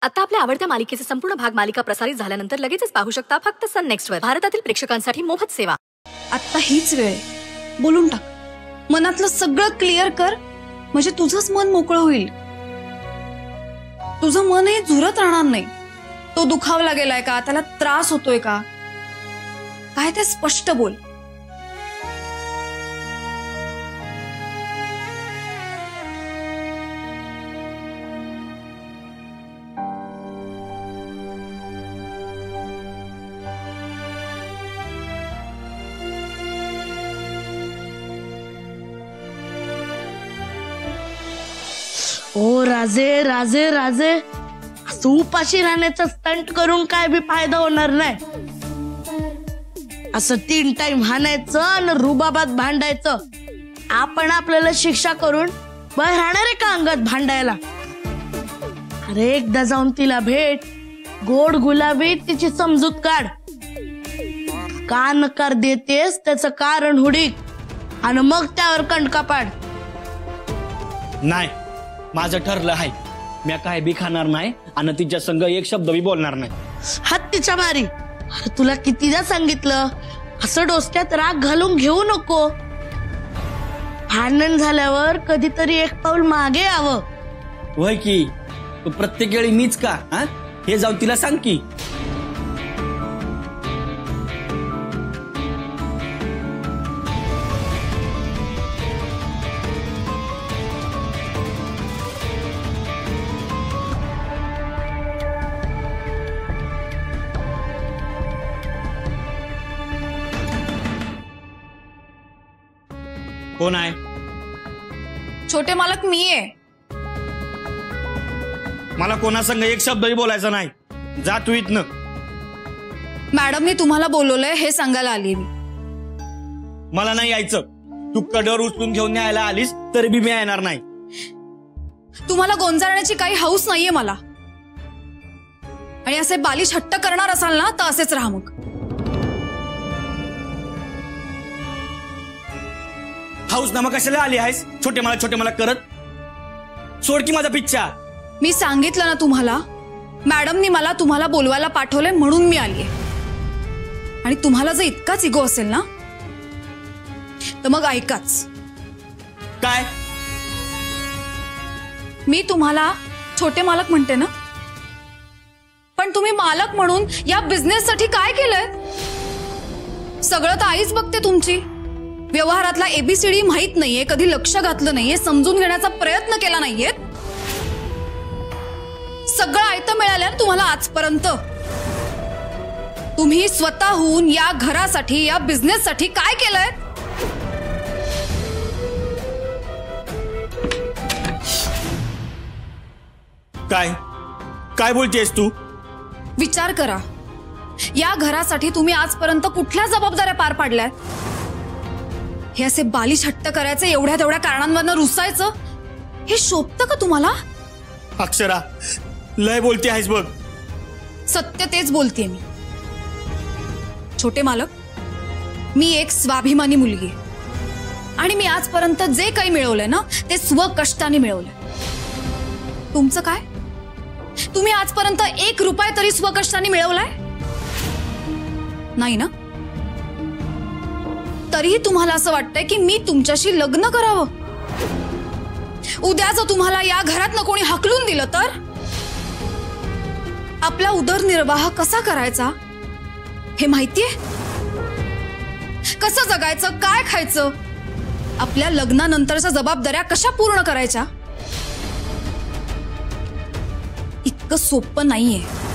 आता आपल्या आवडत्या मालिकेचे संपूर्ण भाग मालिका प्रसारित झाल्यानंतर लगेचच पाहू शकता फक्त सन नेक्स्ट वर. भारतातील प्रेक्षकांसाठी मोफत सेवा. आता हीच वेळ बोलून टाक, मनातलं सगळं क्लिअर कर, म्हणजे तुझंच मन मोकळं होईल. तुझं मन हे झुरत राहणार नाही. तो दुखावला गेलाय का, त्याला त्रास होतोय का, काय ते स्पष्ट बोल. ओ राजे राजे राजे, असं उपाशी राहण्याचा स्टंट करून काय बी फायदा होणार नाही. असं 3 टाइम हाणायचं आणि रुबाबात भांडायचं. आपण आपल्याला शिक्षा करून बाहेर राहणार आहे का अंगात भांडायला? अरे एकदा जाऊन तिला भेट, गोड गुलाबी तिची समजूत काढ. का नकार देतेस त्याचं कारण हुडीक आणि मग त्यावर कंटका पाड. नाही, माझं ठरलं आहे, मी काय बी खाणार नाही आणि तिच्या संग एक शब्द बी बोलणार नाही. हत्तीच्या मारी. अरे तुला कितीदा सांगितलं, असं डोसक्यात राग घालून घेऊ नको. भांडण झाल्यावर कधीतरी एक पाऊल मागे यावं. होय की, प्रत्येक वेळी मीच का हे जाऊन तिला सांग की. कोण आहे? छोटे मालक मी आहे. मला कोणासंग एक शब्दही बोलायचा नाही. जा तू इथनं. मॅडमनी तुम्हाला बोलवलंय हे सांगायला आली मी. मला नाही यायचं. तू कडेवर उचलून घेऊन न्यायला आलीस तरी बी मी येणार नाही. तुम्हाला गोंजारण्याची काही हौस नाहीये मला, आणि असे बालिश हट्ट करणार असाल ना तर असेच राहा. मग हाऊस नामा कशाला आली आहेस छोटे मला करत? सोड की माझा पिच्छा. मी सांगितलं ना तुम्हाला, मॅडमनी मला तुम्हाला बोलवायला पाठवलंय म्हणून मी आलीये. आणि तुम्हाला जर इतकाच इगो असेल ना तर मग ऐकाच. काय? मी तुम्हाला छोटे मालक म्हणते ना, पण तुम्ही मालक म्हणून या बिझनेससाठी काय केलंय? सगळं तर आईच बघते तुमची. व्यवहारातला एबीसीडी माहित नाहीये, कधी लक्ष घातलं नाहीये, समजून घेण्याचा प्रयत्न केला नाहीये. सगळं आयतं मिळालं तुम्हाला आजपर्यंत. तुम्ही स्वतःहून या घरासाठी, या बिझनेससाठी काय केलंय? काय काय बोलतेस तू? विचार करा, या घरासाठी तुम्ही आजपर्यंत कुठल्या जबाबदाऱ्या पार पाडल्यात? हे असे बालिश हट्ट करायचे, एवढ्या तेवढ्या कारणांवरनं रुसायचं, हे शोभतं का तुम्हाला? अक्षरा, लय बोलते आहेस बघ. सत्य तेच बोलतेय मी. छोटे मालक, मी एक स्वाभिमानी मुलगी आहे आणि मी आजपर्यंत जे काही मिळवलंय ना ते स्वकष्टाने मिळवलंय. तुमचं काय? तुम्ही आजपर्यंत 1 रुपया तरी स्वकष्टाने मिळवलाय नाही ना? तरीही तुम्हाला असं वाटतंय की मी तुमच्याशी लग्न करावं. उद्या जर तुम्हाला या घरातनं कोणी हकलून दिलं तर आपला उदरनिर्वाह कसा करायचा हे माहितीये? कसं जगायचं, काय खायचं, आपल्या लग्नानंतरच्या जबाबदाऱ्या कशा पूर्ण करायच्या, इतकं सोपं नाहीये.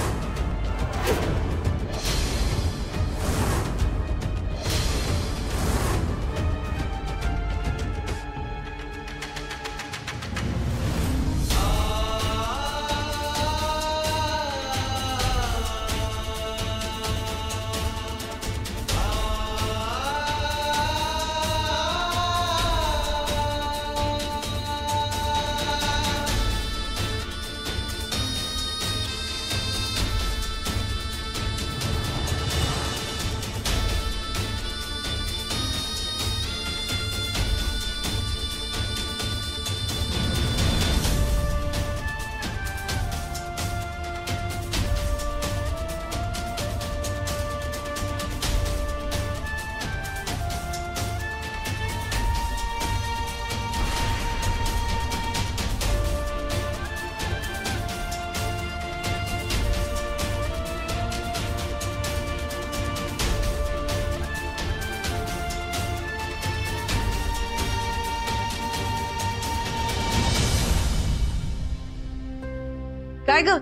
ग?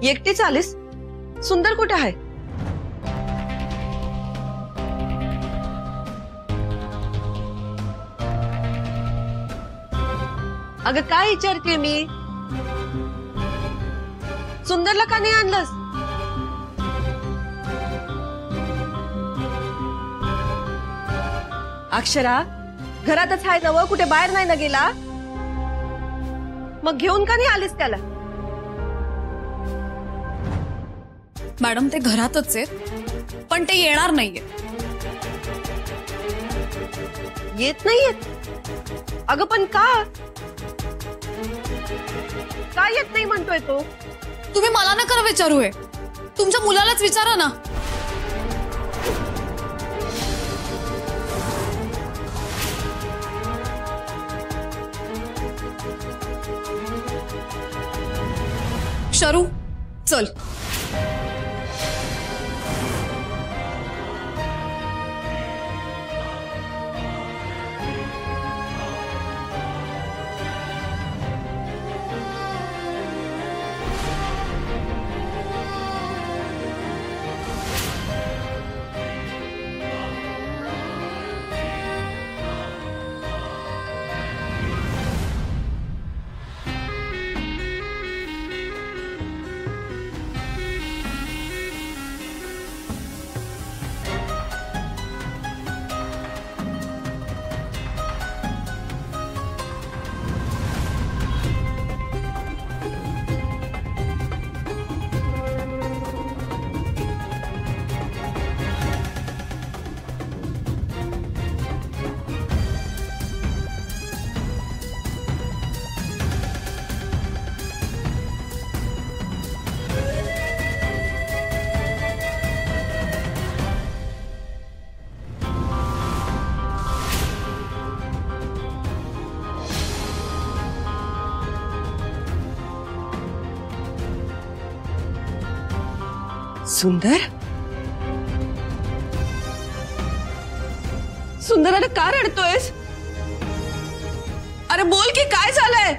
एकटीच आलीस? सुंदर कुठे आहे? अगं काय विचारते मी? सुंदरला का नाही आणलंस? अक्षरा घरातच आहे नव, कुठे बाहेर नाही ना गेला? मग घेऊन का नाही आलीस त्याला? मॅडम ते घरातच आहेत, पण ते येणार नाहीये. येत नाहीयेत? अगं पण का? का येत नाही म्हणतोय तो? तुम्ही मला नका विचारू, आहे तुमच्या मुलालाच विचारा ना. शरू चल. सुंदर? सुंदर अरे का रडतोयस? अरे बोल की काय झालंय?